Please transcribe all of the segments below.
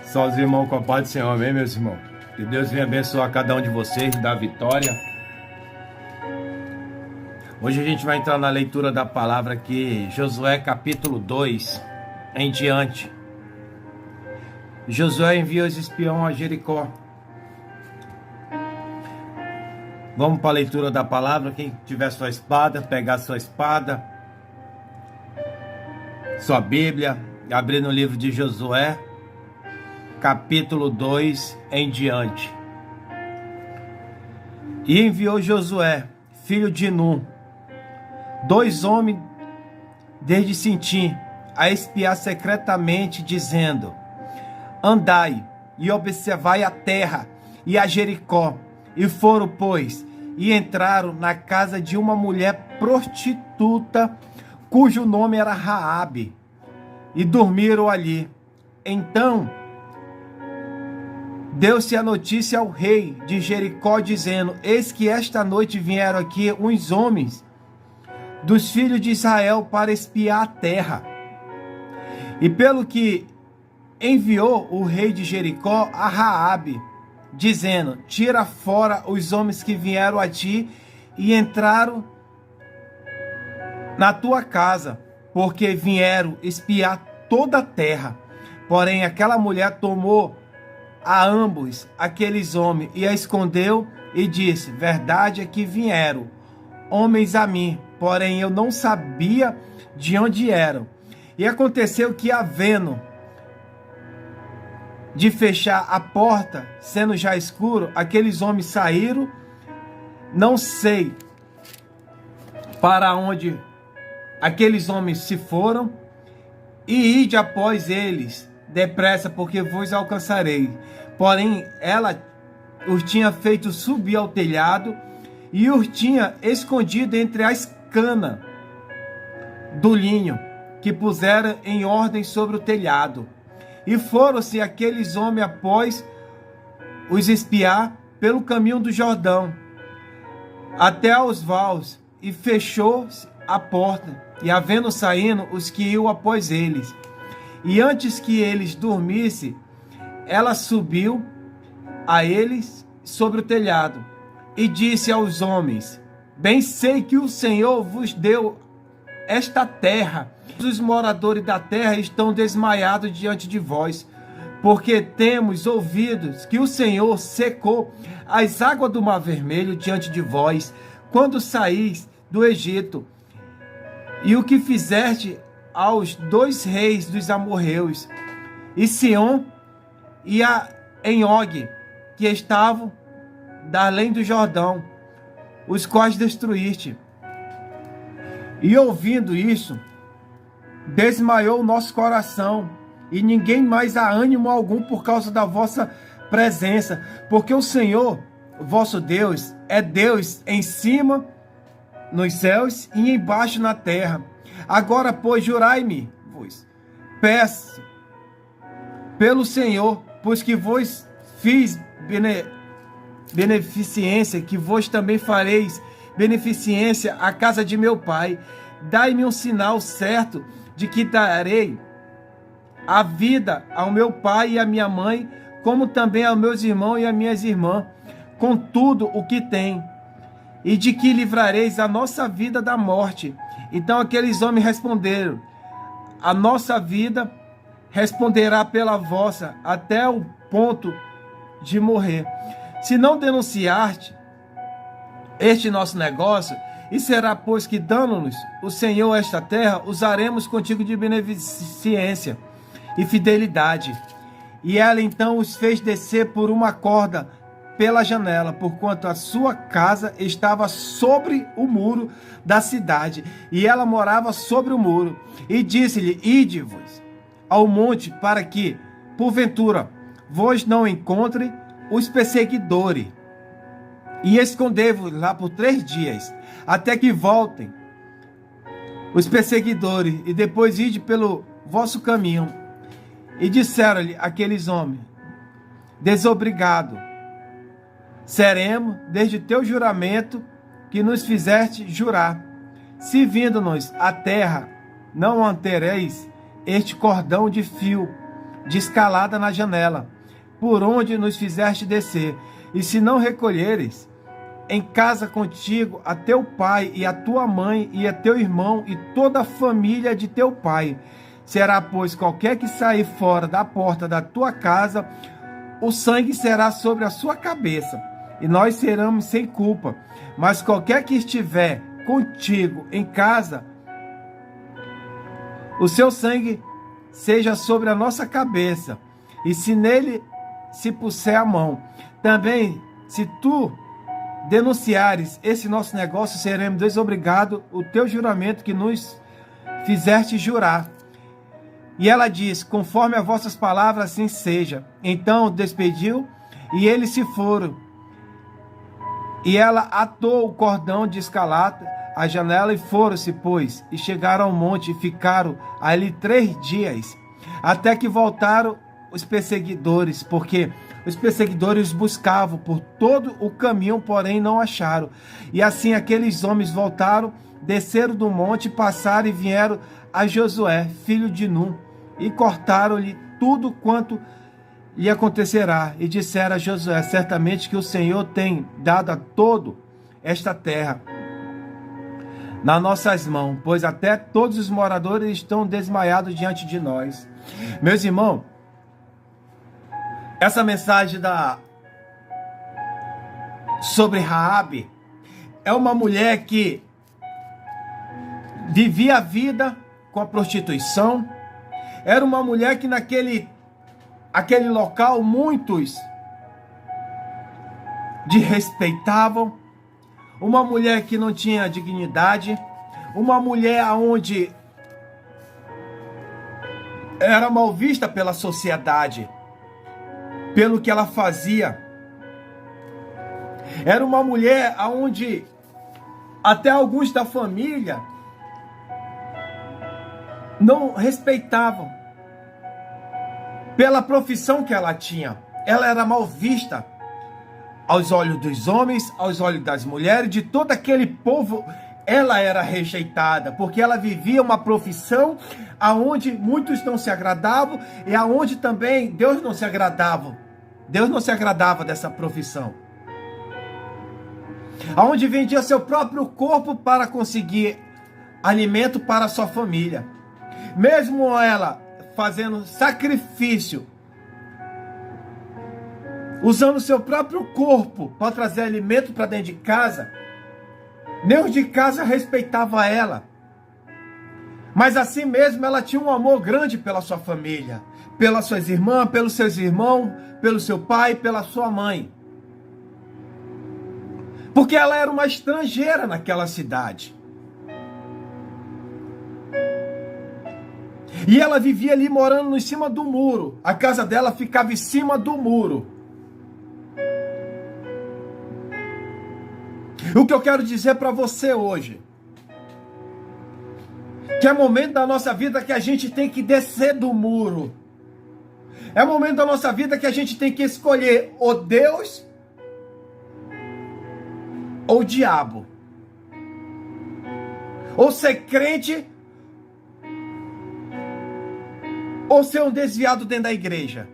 Só os irmãos com a paz do Senhor, amém, meus irmãos? Que Deus venha abençoar cada um de vocês, dar vitória. Hoje a gente vai entrar na leitura da palavra aqui, Josué capítulo 2 em diante. Josué envia os espiões a Jericó. Vamos para a leitura da palavra. Quem tiver sua espada, pegar sua espada, sua Bíblia, abrir no livro de Josué capítulo 2 em diante. E enviou Josué, filho de Nun, 2 homens desde Sitim, a espiar secretamente, dizendo: andai e observai a terra e a Jericó. E foram, pois, e entraram na casa de uma mulher prostituta, cujo nome era Raabe, e dormiram ali. Então deu-se a notícia ao rei de Jericó, dizendo: eis que esta noite vieram aqui uns homens dos filhos de Israel para espiar a terra. E pelo que enviou o rei de Jericó a Raabe, dizendo: tira fora os homens que vieram a ti e entraram na tua casa, porque vieram espiar toda a terra. Porém aquela mulher tomou a ambos aqueles homens e a escondeu e disse: verdade é que vieram homens a mim, porém eu não sabia de onde eram. E aconteceu que, havendo de fechar a porta, sendo já escuro, aqueles homens saíram, não sei para onde aqueles homens se foram, e ide após eles depressa, porque vos alcançarei. Porém ela os tinha feito subir ao telhado e os tinha escondido entre as canas do linho que puseram em ordem sobre o telhado. E foram-se aqueles homens após os espiar pelo caminho do Jordão até aos vales, e fechou-se a porta, e havendo saído os que iam após eles. E antes que eles dormissem, ela subiu a eles sobre o telhado e disse aos homens: bem sei que o Senhor vos deu esta terra. Os moradores da terra estão desmaiados diante de vós, porque temos ouvido que o Senhor secou as águas do Mar Vermelho diante de vós, quando saís do Egito, e o que fizeste aos 2 reis dos amorreus, e Sião e a Og, que estavam da além do Jordão, os quais destruíste. E ouvindo isso, desmaiou o nosso coração, e ninguém mais há ânimo algum por causa da vossa presença, porque o Senhor, vosso Deus, é Deus em cima nos céus e embaixo na terra. Agora, pois, jurai-me, vos peço pelo Senhor, pois que vos fiz beneficência, que vos também fareis beneficência à casa de meu pai. Dai-me um sinal certo de que darei a vida ao meu pai e à minha mãe, como também aos meus irmãos e às minhas irmãs, com tudo o que tem, e de que livrareis a nossa vida da morte. Então aqueles homens responderam: a nossa vida responderá pela vossa, até o ponto de morrer. Se não denunciaste este nosso negócio, e será, pois, que dando-nos o Senhor esta terra, usaremos contigo de beneficência e fidelidade. E ela então os fez descer por uma corda pela janela, porquanto a sua casa estava sobre o muro da cidade, e ela morava sobre o muro. E disse-lhe: ide-vos ao monte, para que, porventura, vos não encontre os perseguidores, e escondei-vos lá por 3 dias, até que voltem os perseguidores, e depois ide pelo vosso caminho. E disseram-lhe aqueles homens: desobrigado seremos desde teu juramento que nos fizeste jurar. Se vindo-nos a terra, não mantereis este cordão de fio de escalada na janela, por onde nos fizeste descer. E se não recolheres em casa contigo a teu pai e a tua mãe e a teu irmão e toda a família de teu pai, será, pois, qualquer que sair fora da porta da tua casa, o sangue será sobre a sua cabeça, e nós seremos sem culpa. Mas qualquer que estiver contigo em casa, o seu sangue seja sobre a nossa cabeça, e se nele se puser a mão. Também, se tu denunciares esse nosso negócio, seremos desobrigados o teu juramento que nos fizeste jurar. E ela diz: conforme as vossas palavras, assim seja. Então despediu, e eles se foram. E ela atou o cordão de escalada à janela e foram-se, pois, e chegaram ao monte e ficaram ali 3 dias, até que voltaram os perseguidores, porque os perseguidores buscavam por todo o caminho, porém não acharam. E assim aqueles homens voltaram, desceram do monte, passaram e vieram a Josué, filho de Nun, e cortaram-lhe tudo quanto lhe acontecerá. E disseram a Josué: certamente que o Senhor tem dado a todo esta terra nas nossas mãos, pois até todos os moradores estão desmaiados diante de nós. Meus irmãos, essa mensagem sobre Raabe é uma mulher que vivia a vida com a prostituição. Era uma mulher que naquele local muitos desrespeitavam. Uma mulher que não tinha dignidade. Uma mulher onde era mal vista pela sociedade, pelo que ela fazia. Era uma mulher onde até alguns da família não respeitavam pela profissão que ela tinha. Ela era mal vista aos olhos dos homens, aos olhos das mulheres, de todo aquele povo. Ela era rejeitada, porque ela vivia uma profissão aonde muitos não se agradavam e aonde também Deus não se agradava. Deus não se agradava dessa profissão. Aonde vendia seu próprio corpo para conseguir alimento para a sua família. Mesmo ela fazendo sacrifício, usando seu próprio corpo para trazer alimento para dentro de casa, nem os de casa respeitavam ela. Mas assim mesmo ela tinha um amor grande pela sua família, pelas suas irmãs, pelos seus irmãos, pelo seu pai, pela sua mãe. Porque ela era uma estrangeira naquela cidade. E ela vivia ali morando em cima do muro. A casa dela ficava em cima do muro. O que eu quero dizer para você hoje, que é momento da nossa vida que a gente tem que descer do muro. É momento da nossa vida que a gente tem que escolher ou Deus ou o diabo. Ou ser crente ou ser um desviado dentro da igreja.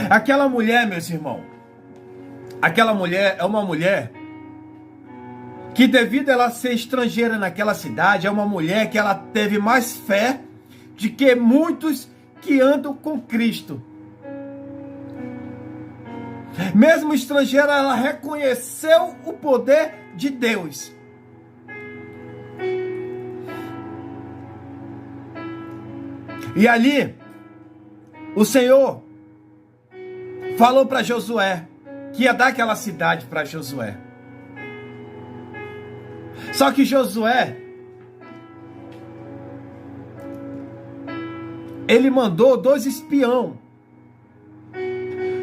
Aquela mulher, meus irmãos, aquela mulher é uma mulher que, devido a ela ser estrangeira naquela cidade, é uma mulher que ela teve mais fé de que muitos que andam com Cristo. Mesmo estrangeira, ela reconheceu o poder de Deus. E ali, o Senhor falou para Josué que ia dar aquela cidade para Josué. Só que Josué, ele mandou 2 espiões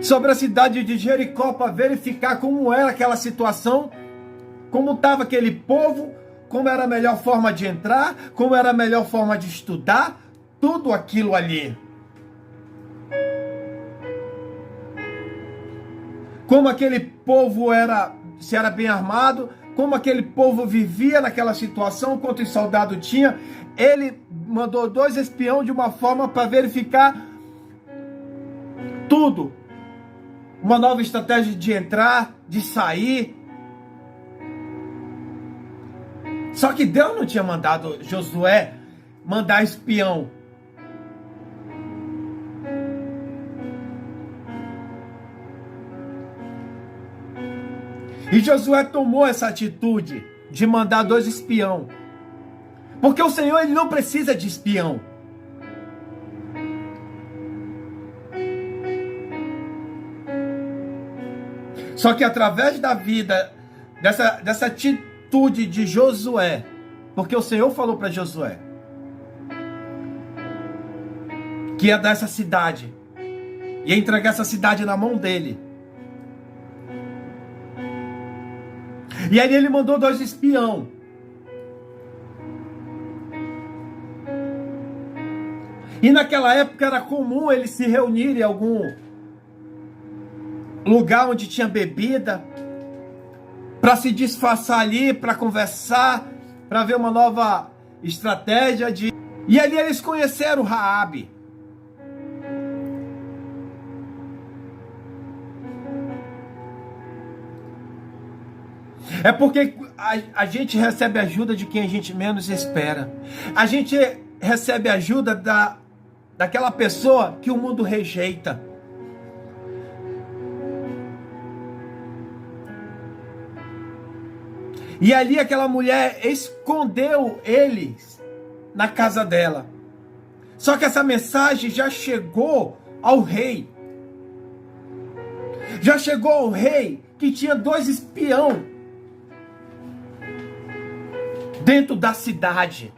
sobre a cidade de Jericó para verificar como era aquela situação, como estava aquele povo, como era a melhor forma de entrar, como era a melhor forma de estudar, tudo aquilo ali. Como aquele povo era, se era bem armado, como aquele povo vivia naquela situação, quantos soldados tinha. Ele mandou 2 espiões de uma forma para verificar tudo. Uma nova estratégia de entrar, de sair. Só que Deus não tinha mandado Josué mandar espião. E Josué tomou essa atitude de mandar 2 espião. Porque o Senhor, ele não precisa de espião. Só que através da vida, dessa atitude de Josué, porque o Senhor falou para Josué que ia dar essa cidade, ia entregar essa cidade na mão dele. E aí ele mandou 2 espião. E naquela época era comum eles se reunirem em algum lugar onde tinha bebida, para se disfarçar ali, para conversar, para ver uma nova estratégia de... E ali eles conheceram Raabe. É porque a gente recebe ajuda de quem a gente menos espera. A gente recebe ajuda daquela pessoa que o mundo rejeita. E ali aquela mulher escondeu eles na casa dela. Só que essa mensagem já chegou ao rei. Já chegou ao rei que tinha 2 espiões dentro da cidade.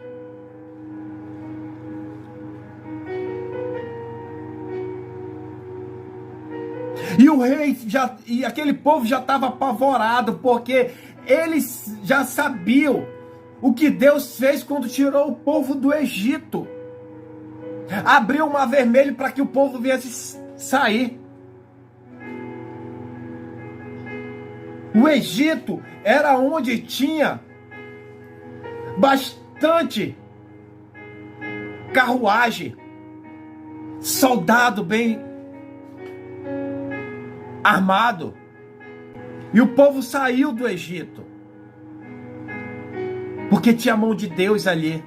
E o rei e aquele povo já estava apavorado, porque eles já sabiam o que Deus fez quando tirou o povo do Egito. Abriu o mar vermelho para que o povo viesse sair. O Egito era onde tinha bastante carruagem, soldado bem armado. E o povo saiu do Egito, porque tinha a mão de Deus ali.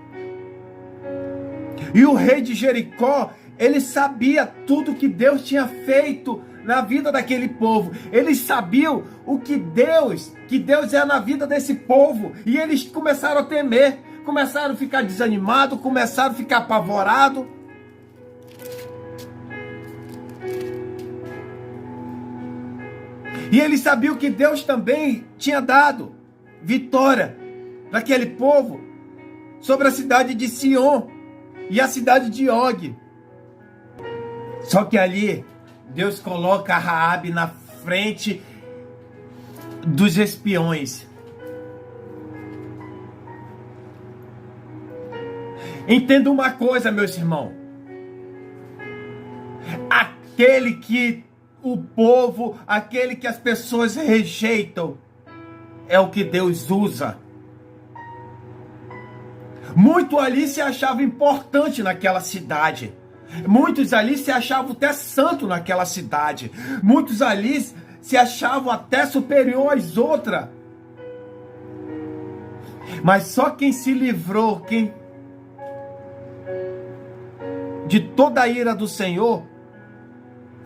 E o rei de Jericó, ele sabia tudo que Deus tinha feito na vida daquele povo. Eles sabiam o que Deus é na vida desse povo. E eles começaram a temer, começaram a ficar desanimados, começaram a ficar apavorados. E eles sabiam que Deus também tinha dado vitória para aquele povo sobre a cidade de Sion e a cidade de Og. Só que ali Deus coloca a Raabe na frente dos espiões. Entenda uma coisa, meus irmãos. Aquele que o povo, aquele que as pessoas rejeitam, é o que Deus usa. Muito ali se achava importante naquela cidade. Muitos ali se achavam até santo naquela cidade. Muitos ali se achavam até superior às outras. Mas só quem se livrou, de toda a ira do Senhor,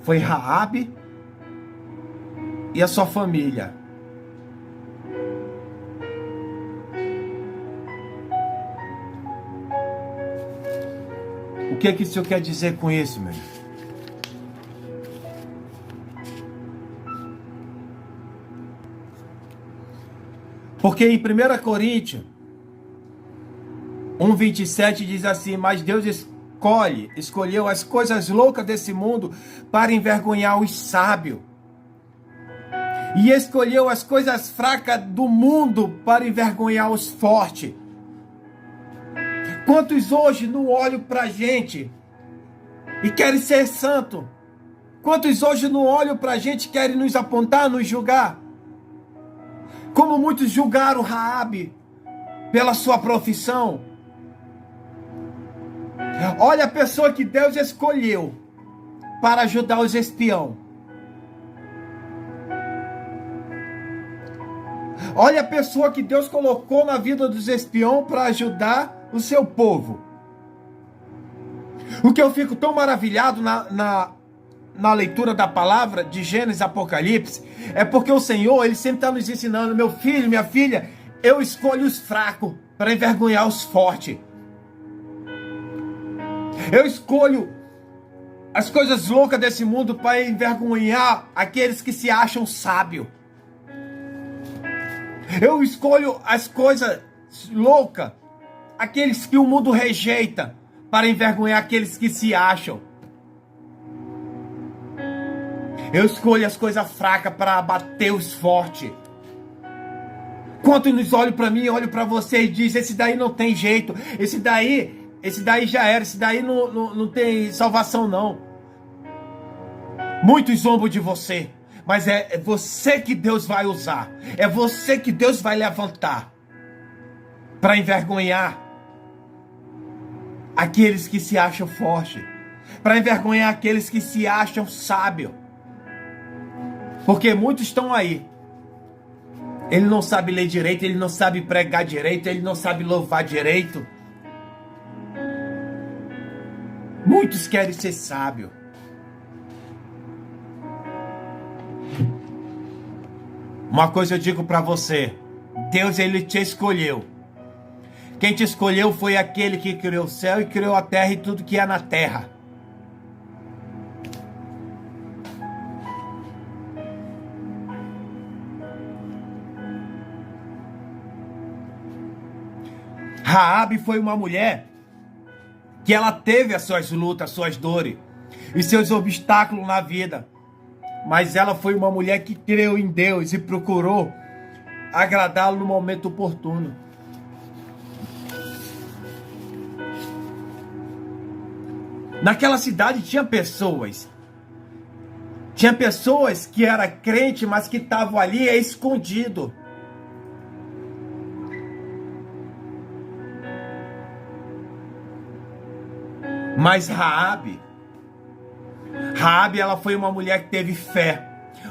foi Raabe e a sua família. O que é que o Senhor quer dizer com isso, meu irmão? Porque em 1 Coríntios 1:27 diz assim: mas Deus escolheu as coisas loucas desse mundo para envergonhar os sábios, e escolheu as coisas fracas do mundo para envergonhar os fortes. Quantos hoje não olham para a gente e querem ser santo? Quantos hoje não olham para a gente e querem nos apontar, nos julgar? Como muitos julgaram Raabe pela sua profissão. Olha a pessoa que Deus escolheu para ajudar os espiões. Olha a pessoa que Deus colocou na vida dos espiões para ajudar o seu povo. O que eu fico tão maravilhado na leitura da palavra de Gênesis e Apocalipse é porque o Senhor, Ele sempre está nos ensinando: meu filho, minha filha, eu escolho os fracos para envergonhar os fortes. Eu escolho as coisas loucas desse mundo para envergonhar aqueles que se acham sábios. Eu escolho as coisas loucas, aqueles que o mundo rejeita, para envergonhar aqueles que se acham. Eu escolho as coisas fracas para abater os fortes. Quanto nos olham para mim, olham para você e dizem: esse daí não tem jeito, esse daí já era, esse daí não tem salvação não. Muitos zombam de você, mas é você que Deus vai usar, é você que Deus vai levantar para envergonhar aqueles que se acham fortes, para envergonhar aqueles que se acham sábios. Porque muitos estão aí, ele não sabe ler direito, ele não sabe pregar direito, ele não sabe louvar direito. Muitos querem ser sábios. Uma coisa eu digo para você: Deus, Ele te escolheu. Quem te escolheu foi aquele que criou o céu e criou a terra e tudo que há na terra. Raabe foi uma mulher que ela teve as suas lutas, as suas dores e seus obstáculos na vida. Mas ela foi uma mulher que creu em Deus e procurou agradá-lo no momento oportuno. Naquela cidade tinha pessoas que eram crentes, mas que estavam ali escondido. Mas Raabe, ela foi uma mulher que teve fé,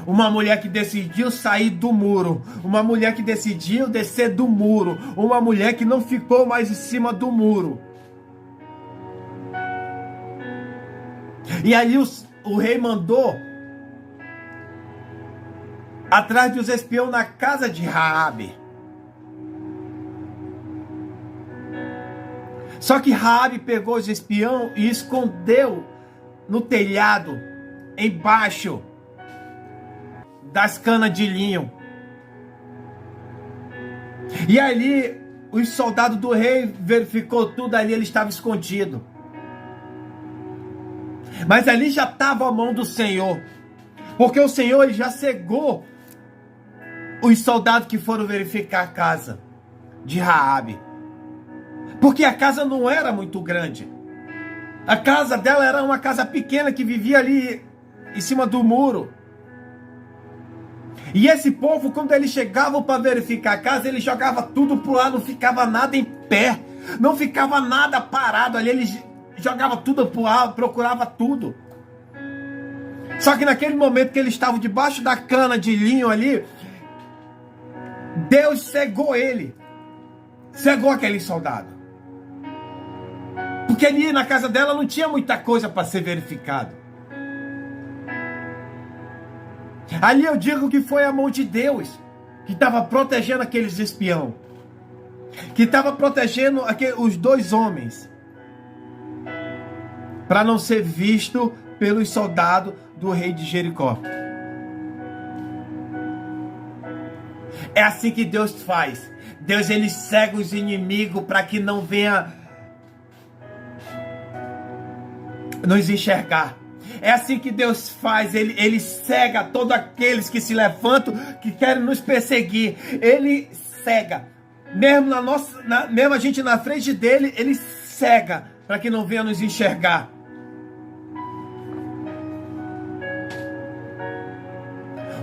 uma mulher que decidiu sair do muro, uma mulher que decidiu descer do muro, uma mulher que não ficou mais em cima do muro. E ali o rei mandou atrás dos espiões na casa de Raabe. Só que Raabe pegou os espiões e escondeu no telhado, embaixo das canas de linho. E ali os soldados do rei verificou tudo, ali ele estava escondido. Mas ali já estava a mão do Senhor, porque o Senhor ele já cegou os soldados que foram verificar a casa de Raabe. Porque a casa não era muito grande. A casa dela era uma casa pequena que vivia ali em cima do muro. E esse povo, quando eles chegavam para verificar a casa, eles jogavam tudo pro ar, não ficava nada em pé, não ficava nada parado ali, eles jogavam tudo pro ar, procurava tudo. Só que naquele momento que eles estavam debaixo da cana de linho ali, Deus cegou ele, cegou aquele soldado. Porque ali na casa dela não tinha muita coisa para ser verificado. Ali eu digo que foi a mão de Deus que estava protegendo aqueles espiões, que estava protegendo os dois homens, para não ser visto pelos soldados do rei de Jericó. É assim que Deus faz. Deus ele cega os inimigos para que não venha nos enxergar. É assim que Deus faz, ele cega todos aqueles que se levantam, que querem nos perseguir. Ele cega, mesmo mesmo a gente na frente dele, ele cega para que não venha nos enxergar.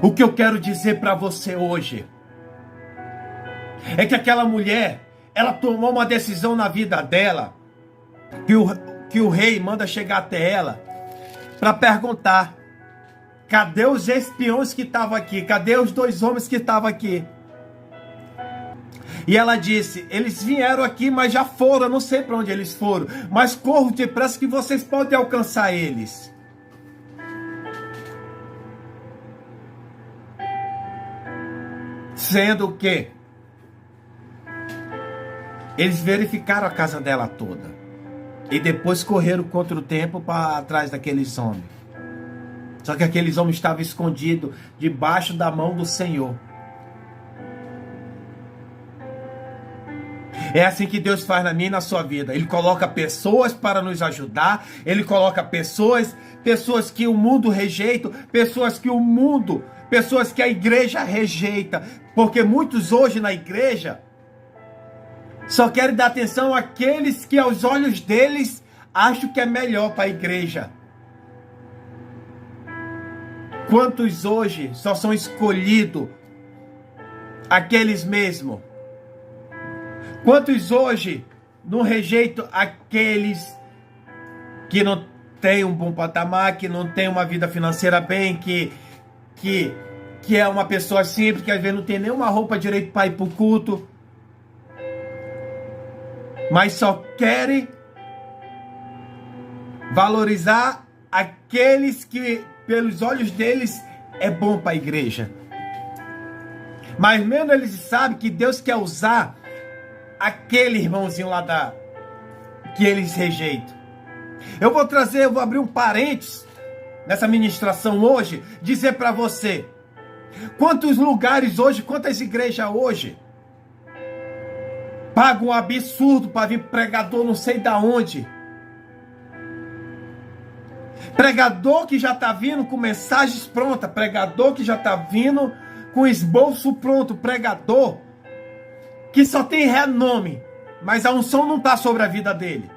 O que eu quero dizer para você hoje É que aquela mulher, ela tomou uma decisão na vida dela, que o rei manda chegar até ela para perguntar: cadê os espiões que estavam aqui? Cadê os 2 homens que estavam aqui? E ela disse: eles vieram aqui, mas já foram, eu não sei para onde eles foram, mas corro depressa que vocês podem alcançar eles. Sendo que eles verificaram a casa dela toda e depois correram contra o tempo para atrás daqueles homens. Só que aqueles homens estavam escondidos debaixo da mão do Senhor. É assim que Deus faz na minha e na sua vida. Ele coloca pessoas para nos ajudar. Ele coloca pessoas que o mundo rejeita, pessoas que a igreja rejeita. Porque muitos hoje na igreja só querem dar atenção àqueles que aos olhos deles acham que é melhor para a igreja. Quantos hoje só são escolhidos aqueles mesmos? Quantos hoje não rejeitam aqueles que não têm um bom patamar, que não têm uma vida financeira bem, que é uma pessoa simples, que às vezes não tem nenhuma roupa direito para ir para o culto, mas só querem valorizar aqueles que, pelos olhos deles, é bom para a igreja. Mas mesmo eles sabem que Deus quer usar aquele irmãozinho lá que eles rejeitam. Eu vou abrir um parênteses nessa ministração hoje, dizer para você: quantos lugares hoje, quantas igrejas hoje pagam um absurdo para vir pregador não sei da onde. Pregador que já está vindo com mensagens prontas, pregador que já está vindo com esboço pronto, pregador que só tem renome, mas a unção não está sobre a vida dele.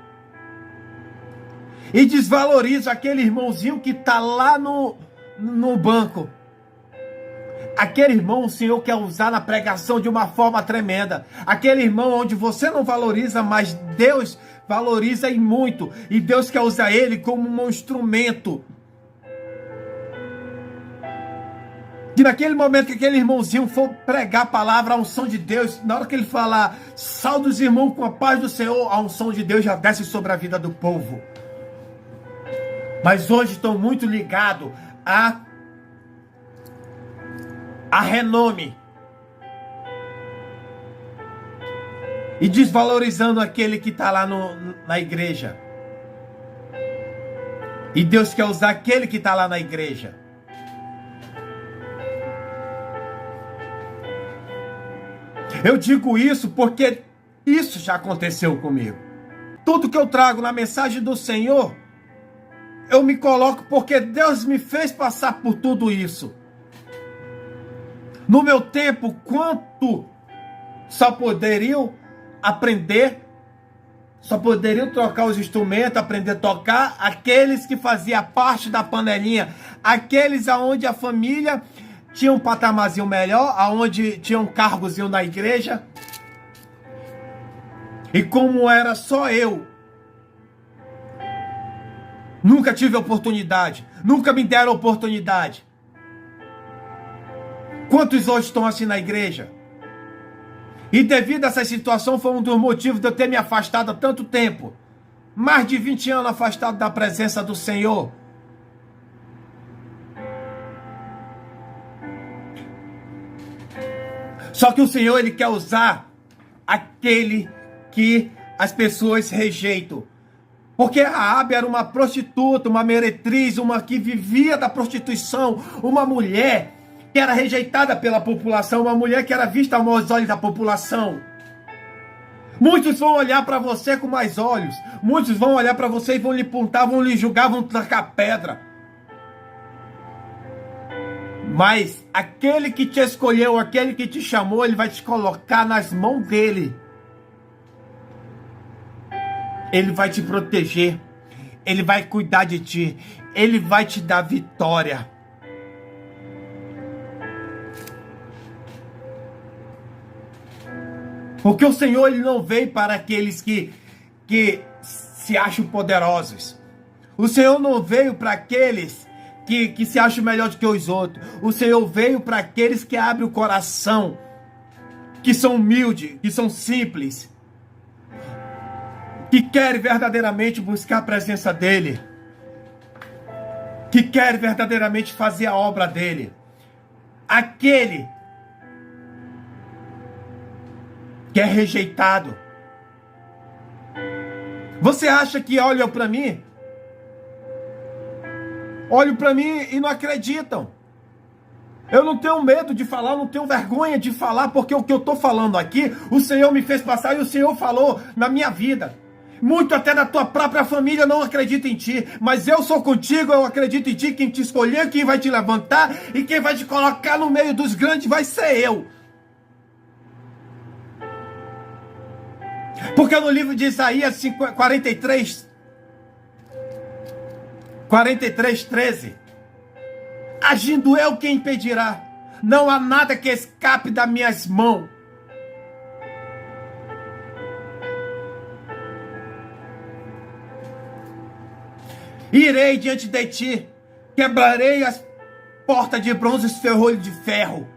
E desvaloriza aquele irmãozinho que está lá no banco. Aquele irmão o Senhor quer usar na pregação de uma forma tremenda. Aquele irmão onde você não valoriza, mas Deus valoriza e muito. E Deus quer usar ele como um instrumento. Que naquele momento que aquele irmãozinho for pregar a palavra, a unção de Deus, na hora que ele falar: salve os irmãos com a paz do Senhor, a unção de Deus já desce sobre a vida do povo. Mas hoje estão muito ligados a renome. E desvalorizando aquele que está lá na igreja. E Deus quer usar aquele que está lá na igreja. Eu digo isso porque isso já aconteceu comigo. Tudo que eu trago na mensagem do Senhor, eu me coloco porque Deus me fez passar por tudo isso. No meu tempo, quanto só poderiam aprender, só poderiam trocar os instrumentos, aprender a tocar aqueles que faziam parte da panelinha, aqueles aonde a família tinha um patamarzinho melhor, aonde tinha um cargozinho na igreja. E como era só eu, nunca tive oportunidade, nunca me deram oportunidade. Quantos hoje estão assim na igreja? E devido a essa situação foi um dos motivos de eu ter me afastado há tanto tempo. Mais de 20 anos afastado da presença do Senhor. Só que o Senhor, Ele quer usar aquele que as pessoas rejeitam. Porque Raabe era uma prostituta, uma meretriz, uma que vivia da prostituição, uma mulher que era rejeitada pela população, uma mulher que era vista aos maus olhos da população. Muitos vão olhar para você com mais olhos. Muitos vão olhar para você e vão lhe apontar, vão lhe julgar, vão tacar pedra. Mas aquele que te escolheu, aquele que te chamou, ele vai te colocar nas mãos dele. Ele vai te proteger. Ele vai cuidar de ti. Ele vai te dar vitória. Porque o Senhor, ele não veio para aqueles que se acham poderosos. O Senhor não veio para aqueles que se acham melhor do que os outros. O Senhor veio para aqueles que abrem o coração, que são humildes, que são simples, que querem verdadeiramente buscar a presença dEle, que querem verdadeiramente fazer a obra dEle. Aquele que é rejeitado. Você acha que olham para mim? Olham para mim e não acreditam. Eu não tenho medo de falar, não tenho vergonha de falar, porque o que eu estou falando aqui, o Senhor me fez passar e o Senhor falou na minha vida. Muito até da tua própria família não acredita em ti, mas eu sou contigo, eu acredito em ti. Quem te escolheu, quem vai te levantar e quem vai te colocar no meio dos grandes vai ser eu. Porque no livro de Isaías 43:13, agindo eu, quem impedirá? Não há nada que escape das minhas mãos. Irei diante de ti, quebrarei as portas de bronze e os ferrolhos de ferro.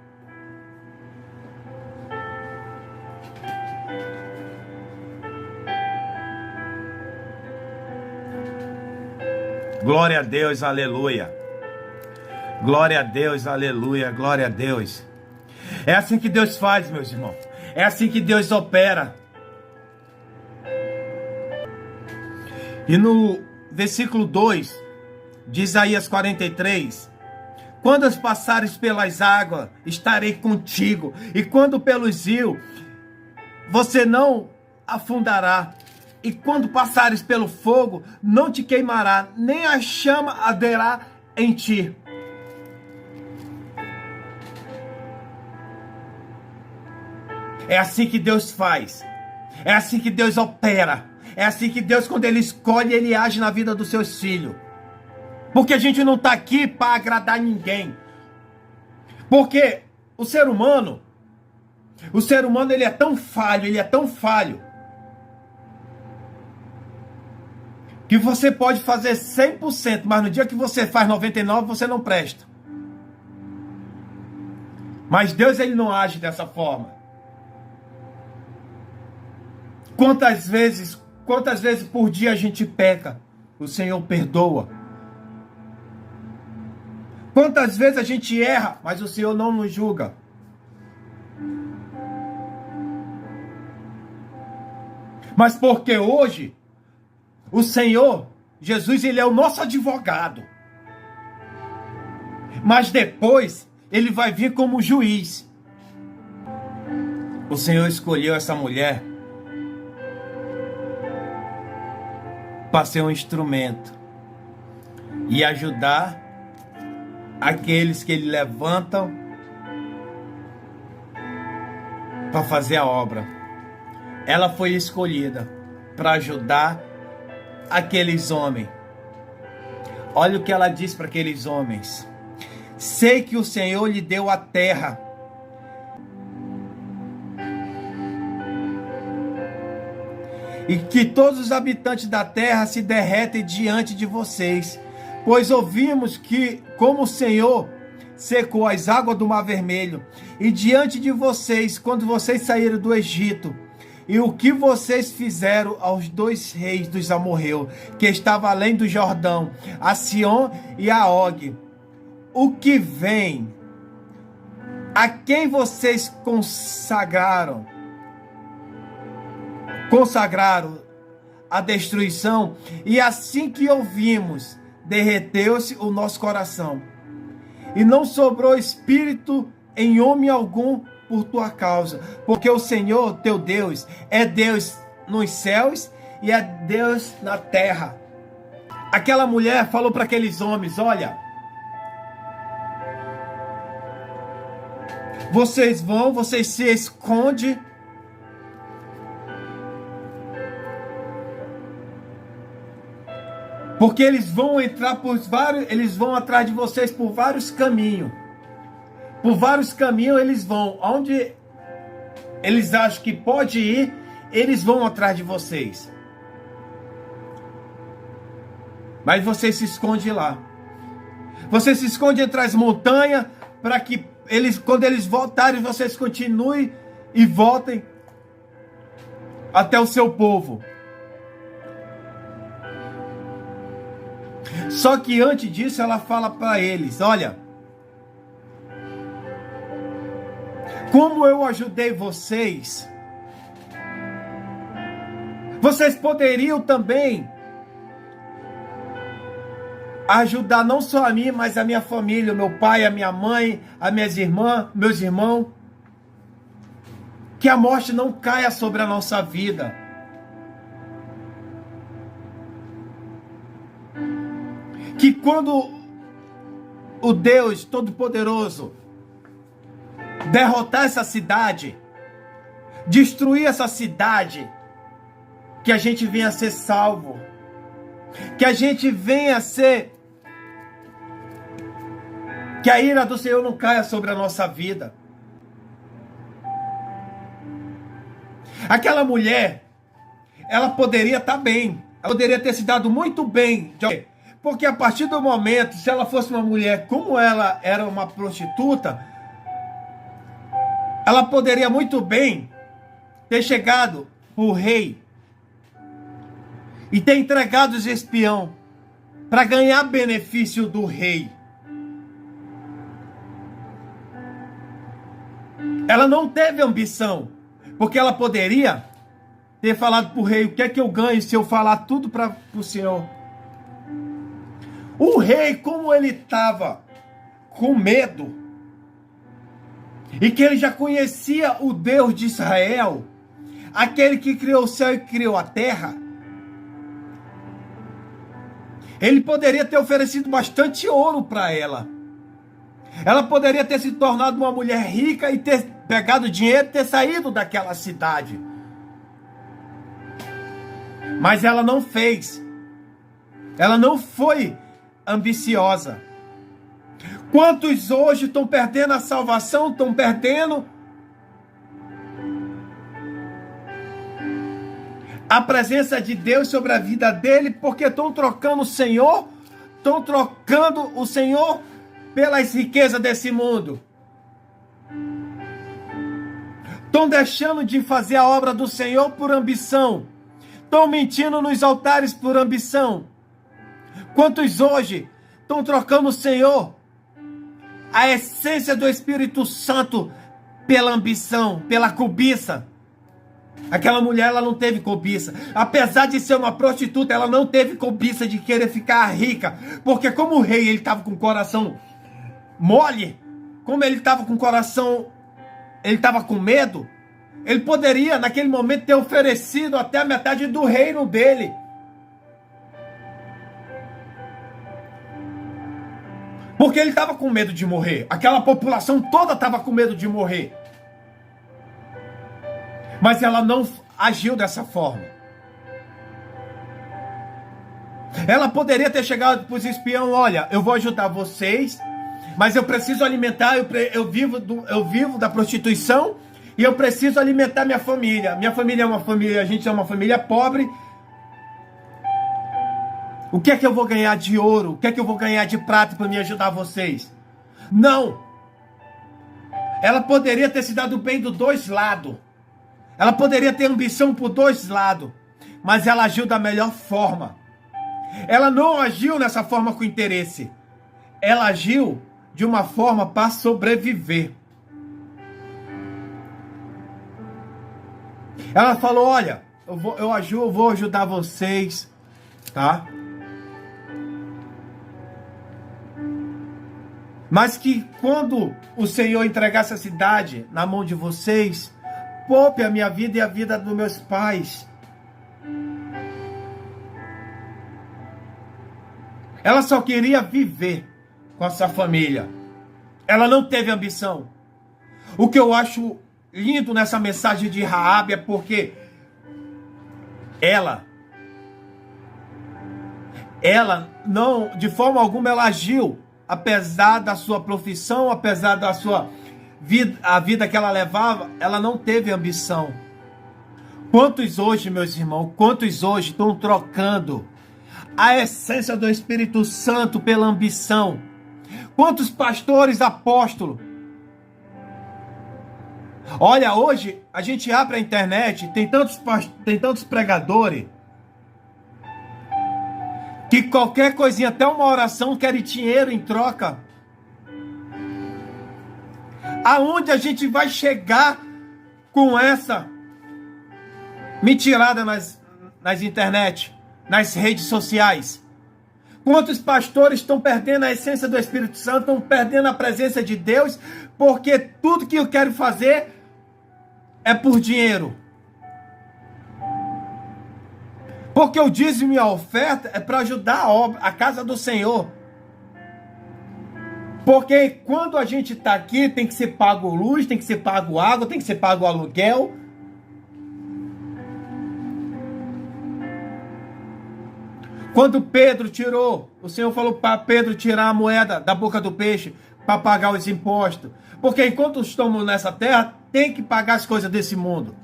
Glória a Deus, aleluia. Glória a Deus, aleluia, glória a Deus. É assim que Deus faz, meus irmãos. É assim que Deus opera. E no versículo 2 de Isaías 43, quando passares pelas águas, estarei contigo, e quando pelos rios, você não afundará. E quando passares pelo fogo, não te queimará, nem a chama arderá em ti. É assim que Deus faz. É assim que Deus opera. É assim que Deus, quando Ele escolhe, Ele age na vida dos seus filhos. Porque a gente não está aqui para agradar ninguém. Porque o ser humano, ele é tão falho, que você pode fazer 100%, mas no dia que você faz 99%, você não presta. Mas Deus, Ele não age dessa forma. Quantas vezes por dia a gente peca, o Senhor perdoa. Quantas vezes a gente erra, mas o Senhor não nos julga. Mas porque hoje o Senhor, Jesus, Ele é o nosso advogado. Mas depois, Ele vai vir como juiz. O Senhor escolheu essa mulher para ser um instrumento e ajudar aqueles que Ele levantam para fazer a obra. Ela foi escolhida para ajudar aqueles homens. Olha o que ela diz para aqueles homens: sei que o Senhor lhe deu a terra, e que todos os habitantes da terra se derretem diante de vocês, pois ouvimos que, como o Senhor secou as águas do Mar Vermelho, e diante de vocês, quando vocês saíram do Egito, e o que vocês fizeram aos 2 reis dos amorreus, que estavam além do Jordão, a Sion e a Og, o que vem, a quem vocês consagraram a destruição, e assim que ouvimos, derreteu-se o nosso coração, e não sobrou espírito em homem algum por tua causa, porque o Senhor teu Deus é Deus nos céus e é Deus na terra. Aquela mulher falou para aqueles homens: olha, vocês se escondem, porque eles vão atrás de vocês por vários caminhos. Por vários caminhos eles vão. eles acham que pode ir, eles vão atrás de vocês. Mas você se esconde lá. Você se esconde entre as montanhas para que eles, quando eles voltarem, vocês continuem e voltem até o seu povo. Só que antes disso ela fala para eles: olha, como eu ajudei vocês, vocês poderiam também ajudar não só a mim, mas a minha família, o meu pai, a minha mãe, as minhas irmãs, meus irmãos. Que a morte não caia sobre a nossa vida. Que quando o Deus Todo-Poderoso derrotar essa cidade, destruir essa cidade, que a gente venha a ser salvo. Que a gente venha a ser... Que a ira do Senhor não caia sobre a nossa vida. Aquela mulher, ela poderia estar bem. Ela poderia ter se dado muito bem. Porque a partir do momento, se ela fosse uma mulher como ela era uma prostituta, ela poderia muito bem ter chegado o rei e ter entregado os espiões para ganhar benefício do rei. Ela não teve ambição, porque ela poderia ter falado para o rei: o que é que eu ganho se eu falar tudo para o senhor? O rei, como ele estava com medo, e que ele já conhecia o Deus de Israel, aquele que criou o céu e criou a terra, ele poderia ter oferecido bastante ouro para ela. Ela poderia ter se tornado uma mulher rica e ter pegado dinheiro e ter saído daquela cidade. Mas ela não fez. Ela não foi ambiciosa. Quantos hoje estão perdendo a salvação, estão perdendo a presença de Deus sobre a vida dele, porque estão trocando o Senhor, estão trocando o Senhor pelas riquezas desse mundo. Estão deixando de fazer a obra do Senhor por ambição. Estão mentindo nos altares por ambição. Quantos hoje estão trocando o Senhor, a essência do Espírito Santo, pela ambição, pela cobiça? Aquela mulher, ela não teve cobiça. Apesar de ser uma prostituta, ela não teve cobiça de querer ficar rica. Porque como o rei, ele estava com o coração mole, como ele estava com o coração, ele estava com medo, ele poderia naquele momento ter oferecido até a metade do reino dele. Porque ele estava com medo de morrer. Aquela população toda estava com medo de morrer. Mas ela não agiu dessa forma. Ela poderia ter chegado para os espiões: olha, eu vou ajudar vocês, mas eu preciso alimentar, eu vivo da prostituição e eu preciso alimentar minha família. Minha família é uma família, a gente é uma família pobre. O que é que eu vou ganhar de ouro? O que é que eu vou ganhar de prata para me ajudar vocês? Não! Ela poderia ter se dado bem dos dois lados. Ela poderia ter ambição por dois lados. Mas ela agiu da melhor forma. Ela não agiu nessa forma com interesse. Ela agiu de uma forma para sobreviver. Ela falou: olha, eu vou ajudar vocês, tá? Mas que quando o Senhor entregasse a cidade na mão de vocês, poupe a minha vida e a vida dos meus pais. Ela só queria viver com a sua família. Ela não teve ambição. O que eu acho lindo nessa mensagem de Raabe é porque ela não, de forma alguma, ela agiu, apesar da sua profissão, apesar da sua a vida que ela levava, ela não teve ambição. Quantos hoje, meus irmãos, quantos hoje estão trocando a essência do Espírito Santo pela ambição? Quantos pastores, apóstolos? Olha, hoje a gente abre a internet, tem tantos pregadores que qualquer coisinha, até uma oração, querem dinheiro em troca. Aonde a gente vai chegar com essa mentirada nas internet, nas redes sociais? Quantos pastores estão perdendo a essência do Espírito Santo, estão perdendo a presença de Deus, porque tudo que eu quero fazer é por dinheiro? Porque o dízimo e a oferta é para ajudar a obra, a casa do Senhor. Porque quando a gente está aqui, tem que ser pago luz, tem que ser pago água, tem que ser pago aluguel. Quando Pedro tirou, o Senhor falou para Pedro tirar a moeda da boca do peixe para pagar os impostos. Porque enquanto estamos nessa terra, tem que pagar as coisas desse mundo.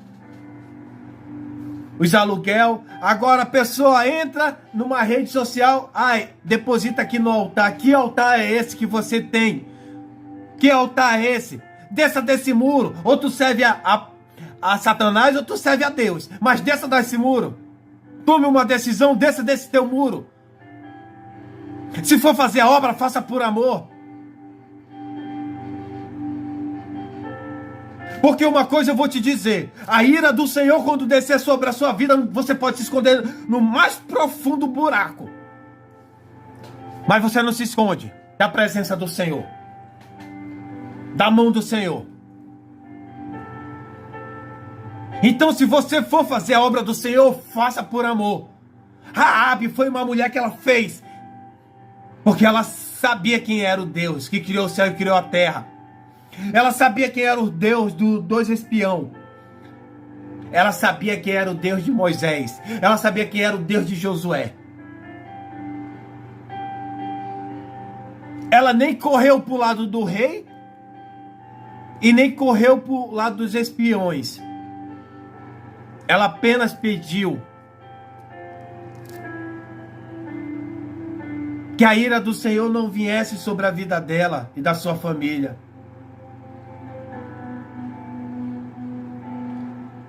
Os aluguel. Agora a pessoa entra numa rede social, deposita aqui no altar. Que altar é esse que você tem? Que altar é esse? Desça desse muro. Ou tu serve a Satanás, ou tu serve a Deus. Mas desça desse muro. Tome uma decisão, desça desse teu muro. Se for fazer a obra, faça por amor. Porque uma coisa eu vou te dizer, a ira do Senhor quando descer sobre a sua vida, você pode se esconder no mais profundo buraco. Mas você não se esconde da presença do Senhor, da mão do Senhor. Então, se você for fazer a obra do Senhor, faça por amor. Raabe foi uma mulher que ela fez porque ela sabia quem era o Deus que criou o céu e criou a terra. Ela sabia quem era o Deus dos dois espiões. Ela sabia quem era o Deus de Moisés. Ela sabia quem era o Deus de Josué. Ela nem correu para o lado do rei e nem correu para o lado dos espiões. Ela apenas pediu que a ira do Senhor não viesse sobre a vida dela e da sua família.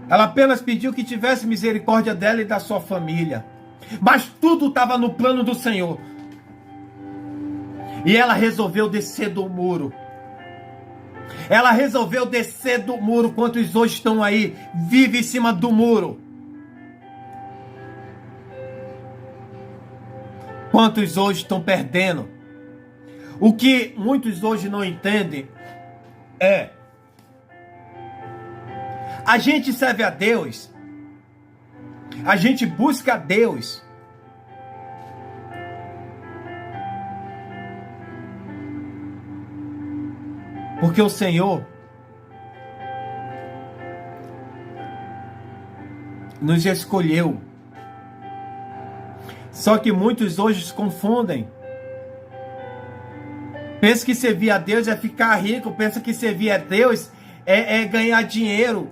Ela apenas pediu que tivesse misericórdia dela e da sua família. Mas tudo estava no plano do Senhor. E ela resolveu descer do muro. Ela resolveu descer do muro. Quantos hoje estão aí, vivem em cima do muro? Quantos hoje estão perdendo? O que muitos hoje não entendem é: a gente serve a Deus, a gente busca a Deus, porque o Senhor nos escolheu. Só que muitos hoje se confundem. Pensa que servir a Deus é ficar rico, pensa que servir a Deus é ganhar dinheiro.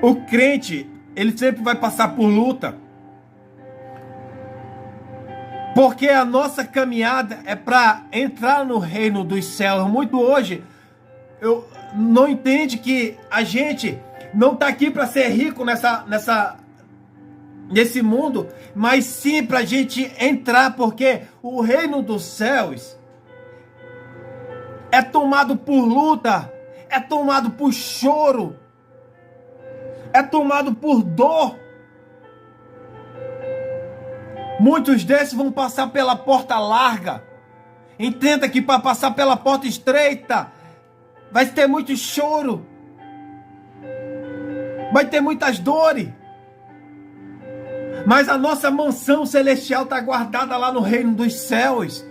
O crente, ele sempre vai passar por luta. Porque a nossa caminhada é para entrar no reino dos céus. Muito hoje, eu não entende que a gente não está aqui para ser rico nesse mundo, mas sim para a gente entrar, porque o reino dos céus é tomado por luta, é tomado por choro, é tomado por dor. Muitos desses vão passar pela porta larga. Entenda que para passar pela porta estreita vai ter muito choro, vai ter muitas dores. Mas a nossa mansão celestial está guardada lá no reino dos céus.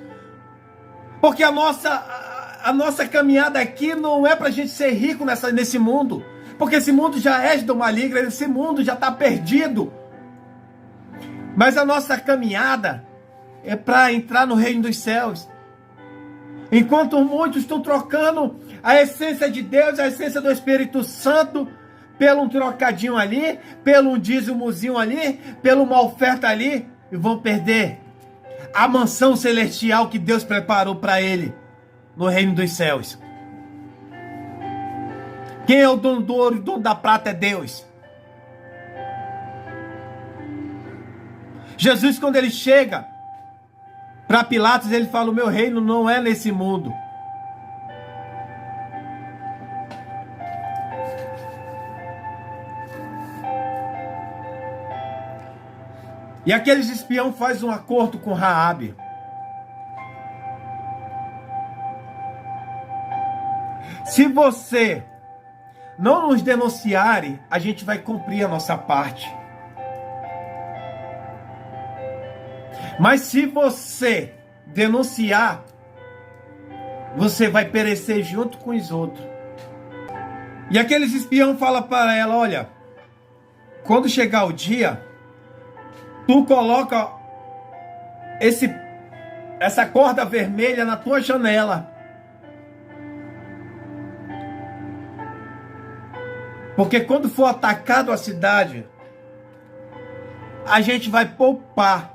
Porque a nossa caminhada aqui não é para a gente ser rico nesse mundo. Porque esse mundo já é do maligno, esse mundo já está perdido. Mas a nossa caminhada é para entrar no reino dos céus. Enquanto muitos estão trocando a essência de Deus, a essência do Espírito Santo, pelo um trocadinho ali, pelo um dízimozinho ali, pela uma oferta ali, e vão perder a mansão celestial que Deus preparou para ele no reino dos céus. Quem é o dono do ouro e o dono da prata é Deus. Jesus, quando ele chega para Pilatos, ele fala: o meu reino não é nesse mundo. E aqueles espiões fazem um acordo com Raabe. Se você não nos denunciare, a gente vai cumprir a nossa parte. Mas se você denunciar, você vai perecer junto com os outros. E aqueles espiões falam para ela: olha, quando chegar o dia, tu coloca essa corda vermelha na tua janela. Porque quando for atacado a cidade, a gente vai poupar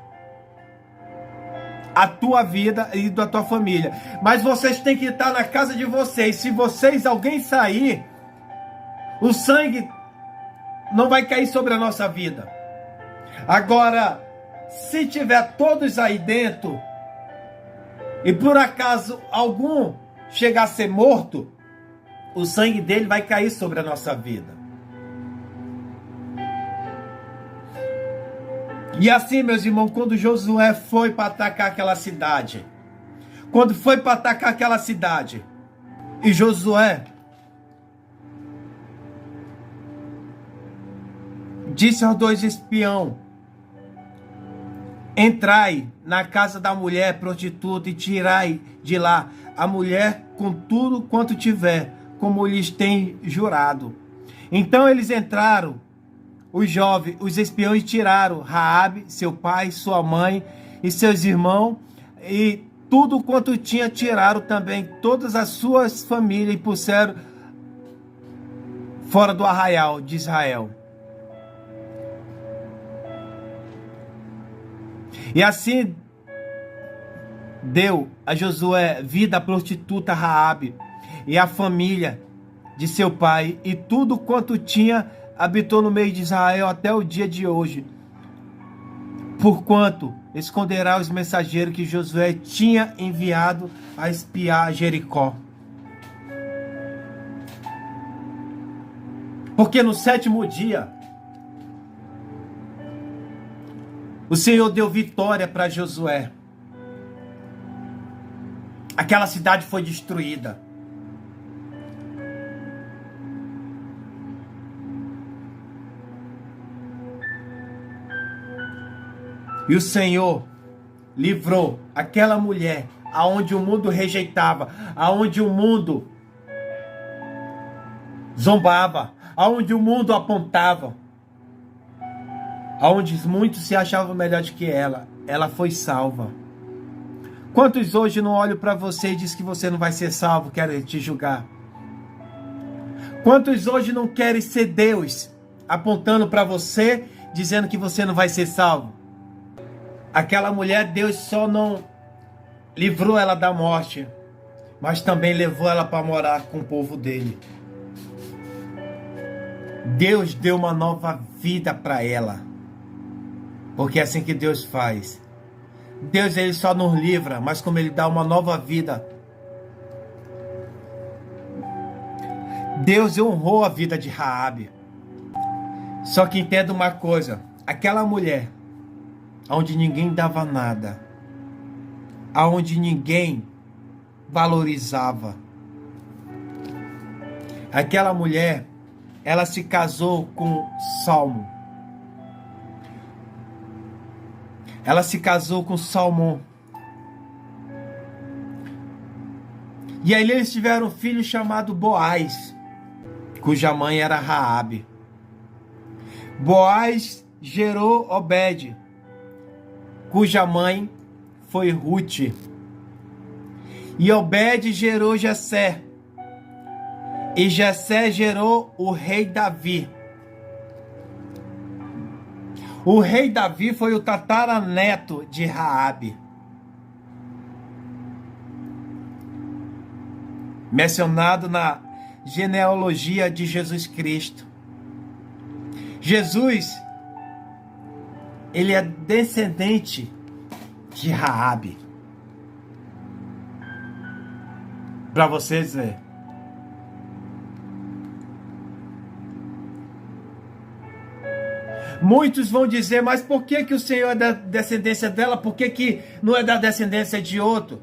a tua vida e da tua família. Mas vocês têm que estar na casa de vocês. Se alguém sair, o sangue não vai cair sobre a nossa vida. Agora, se tiver todos aí dentro, e por acaso algum chegar a ser morto, o sangue dele vai cair sobre a nossa vida. E assim, meus irmãos, quando Josué foi para atacar aquela cidade, e Josué disse aos dois espiões: entrai na casa da mulher prostituta e tirai de lá a mulher com tudo quanto tiver, como lhes tem jurado. Então eles entraram, os jovens, os espiões, tiraram Raabe, seu pai, sua mãe e seus irmãos, e tudo quanto tinha tiraram também todas as suas famílias, e puseram fora do arraial de Israel. E assim deu a Josué vida à prostituta Raabe e à família de seu pai, e tudo quanto tinha habitou no meio de Israel até o dia de hoje, porquanto esconderá os mensageiros que Josué tinha enviado a espiar Jericó. Porque no 7º dia o Senhor deu vitória para Josué. Aquela cidade foi destruída. E o Senhor livrou aquela mulher, aonde o mundo rejeitava, aonde o mundo zombava, aonde o mundo apontava, aonde muitos se achavam melhor do que ela foi salva. Quantos hoje não olham para você e dizem que você não vai ser salvo, querem te julgar? Quantos hoje não querem ser Deus, apontando para você, dizendo que você não vai ser salvo? Aquela mulher, Deus só não livrou ela da morte, mas também levou ela para morar com o povo dele. Deus deu uma nova vida para ela, porque é assim que Deus faz. Deus, ele só nos livra, mas como ele dá uma nova vida. Deus honrou a vida de Raabe. Só que entenda uma coisa, aquela mulher, onde ninguém dava nada, aonde ninguém valorizava, aquela mulher, ela se casou com Salmo. Ela se casou com Salmão. E aí eles tiveram um filho chamado Boaz, cuja mãe era Raabe. Boaz gerou Obed, cuja mãe foi Ruth. E Obed gerou Jessé. E Jessé gerou o rei Davi. O rei Davi foi o tataraneto de Raabe, mencionado na genealogia de Jesus Cristo. Jesus, ele é descendente de Raabe. Para vocês verem. Muitos vão dizer, mas por que que o Senhor é da descendência dela? Por que que não é da descendência de outro?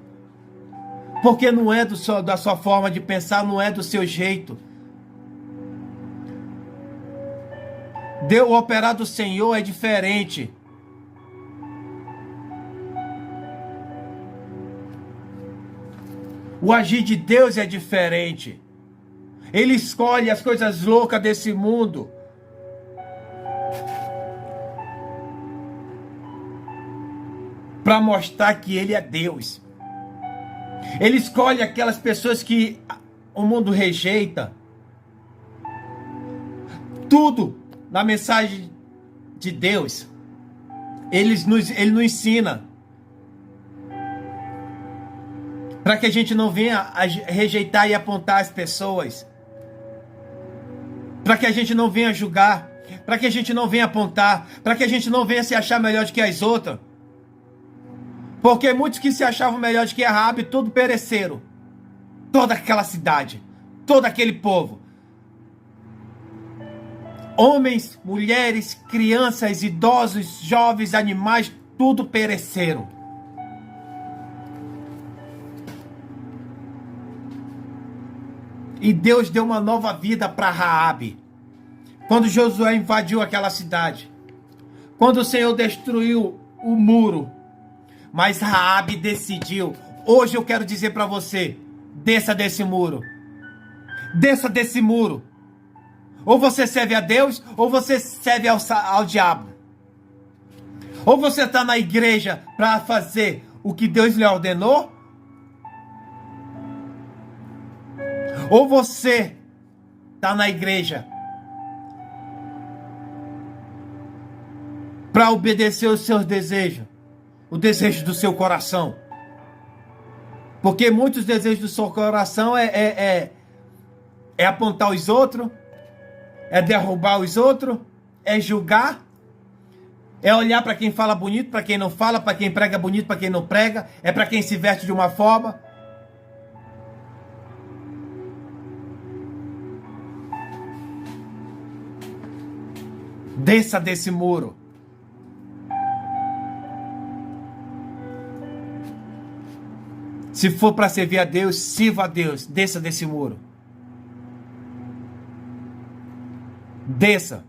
Porque não é da sua forma de pensar, não é do seu jeito. O operar do Senhor é diferente. O agir de Deus é diferente. Ele escolhe as coisas loucas desse mundo para mostrar que Ele é Deus. Ele escolhe aquelas pessoas que o mundo rejeita. Tudo na mensagem de Deus, Ele nos ensina. Para que a gente não venha a rejeitar e apontar as pessoas. Para que a gente não venha julgar. Para que a gente não venha apontar. Para que a gente não venha se achar melhor do que as outras. Porque muitos que se achavam melhores que a Raabe, tudo pereceram. Toda aquela cidade. Todo aquele povo. Homens, mulheres, crianças, idosos, jovens, animais, tudo pereceram. E Deus deu uma nova vida para Raabe. Quando Josué invadiu aquela cidade. Quando o Senhor destruiu o muro. Mas Raabe decidiu. Hoje eu quero dizer para você. Desça desse muro. Desça desse muro. Ou você serve a Deus, ou você serve ao diabo. Ou você está na igreja para fazer o que Deus lhe ordenou. Ou você está na igreja para obedecer os seus desejos, o desejo do seu coração. Porque muitos desejos do seu coração é apontar os outros, é derrubar os outros, é julgar, é olhar para quem fala bonito, para quem não fala, para quem prega bonito, para quem não prega, é para quem se veste de uma forma. Desça desse muro. Se for para servir a Deus, sirva a Deus. Desça desse muro. Desça.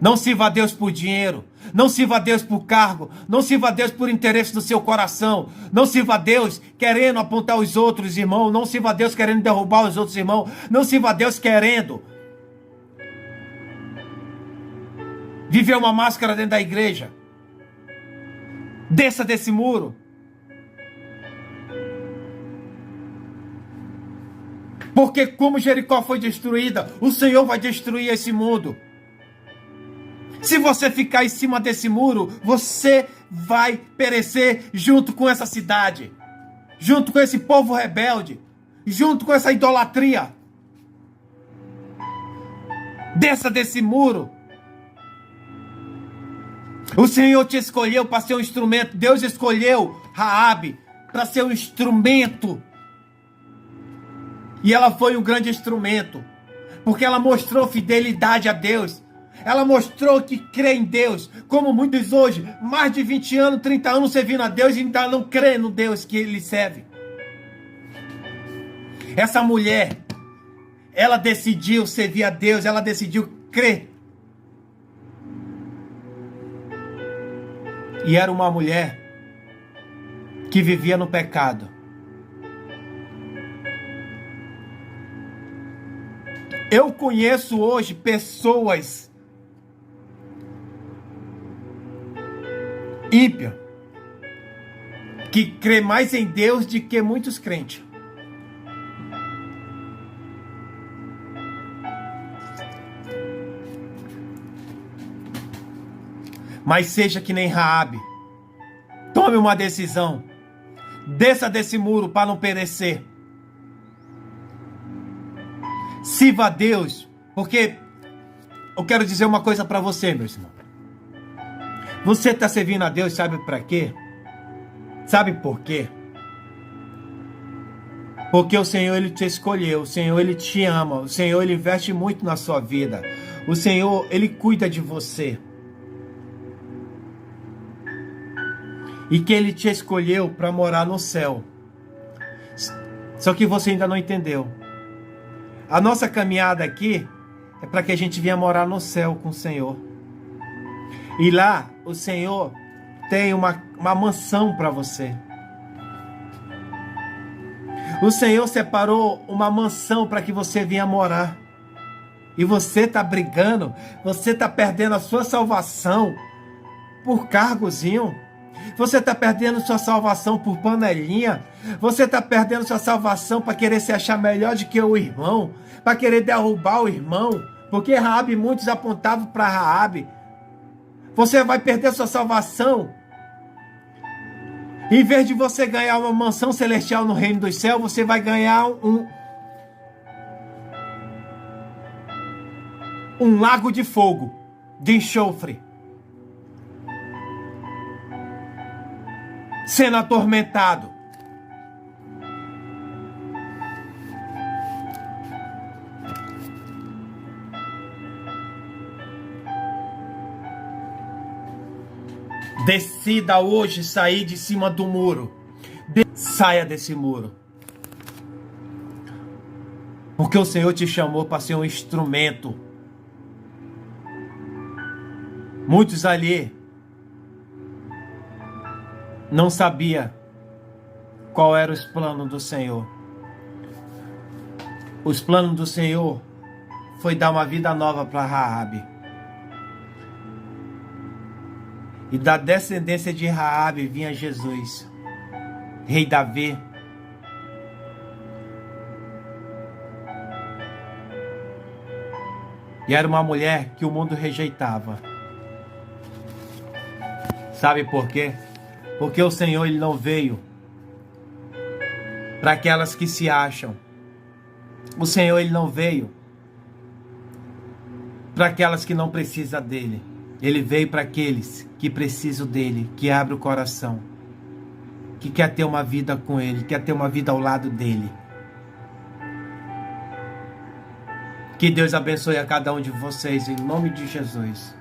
Não sirva a Deus por dinheiro. Não sirva a Deus por cargo. Não sirva a Deus por interesse do seu coração. Não sirva a Deus querendo apontar os outros irmãos. Não sirva a Deus querendo derrubar os outros irmãos. Não sirva a Deus querendo viver uma máscara dentro da igreja. Desça desse muro. Porque como Jericó foi destruída, o Senhor vai destruir esse mundo. Se você ficar em cima desse muro, você vai perecer junto com essa cidade. Junto com esse povo rebelde. Junto com essa idolatria. Desça desse muro. O Senhor te escolheu para ser um instrumento. Deus escolheu Raabe para ser um instrumento. E ela foi um grande instrumento. Porque ela mostrou fidelidade a Deus. Ela mostrou que crê em Deus. Como muitos hoje, mais de 20 anos, 30 anos servindo a Deus e ainda não crê no Deus que ele serve. Essa mulher, ela decidiu servir a Deus. Ela decidiu crer. E era uma mulher que vivia no pecado. Eu conheço hoje pessoas ímpias que crê mais em Deus do que muitos crentes. Mas seja que nem Raabe. Tome uma decisão. Desça desse muro para não perecer. Sirva a Deus, porque eu quero dizer uma coisa para você, meu irmão. Você está servindo a Deus, sabe para quê? Sabe por quê? Porque o Senhor, Ele te escolheu, o Senhor, Ele te ama, o Senhor, Ele investe muito na sua vida, o Senhor, Ele cuida de você. E que Ele te escolheu para morar no céu. Só que você ainda não entendeu. A nossa caminhada aqui é para que a gente venha morar no céu com o Senhor. E lá o Senhor tem uma mansão para você. O Senhor separou uma mansão para que você venha morar. E você está brigando, você está perdendo a sua salvação por cargozinho. Você está perdendo sua salvação por panelinha. Você está perdendo sua salvação para querer se achar melhor do que o irmão, para querer derrubar o irmão, porque Raabe, muitos apontavam para Raabe. Você vai perder sua salvação. Em vez de você ganhar uma mansão celestial no reino dos céus, você vai ganhar um lago de fogo, de enxofre, sendo atormentado. Decida hoje sair de cima do muro. Saia desse muro. Porque o Senhor te chamou para ser um instrumento. Muitos ali não sabia qual eram os planos do Senhor. Os planos do Senhor foi dar uma vida nova para Raabe. E da descendência de Raabe vinha Jesus, rei Davi. E era uma mulher que o mundo rejeitava. Sabe por quê? Porque o Senhor, Ele não veio para aquelas que se acham. O Senhor, Ele não veio para aquelas que não precisam dEle. Ele veio para aqueles que precisam dEle, que abrem o coração, que quer ter uma vida com Ele, quer ter uma vida ao lado dEle. Que Deus abençoe a cada um de vocês, em nome de Jesus.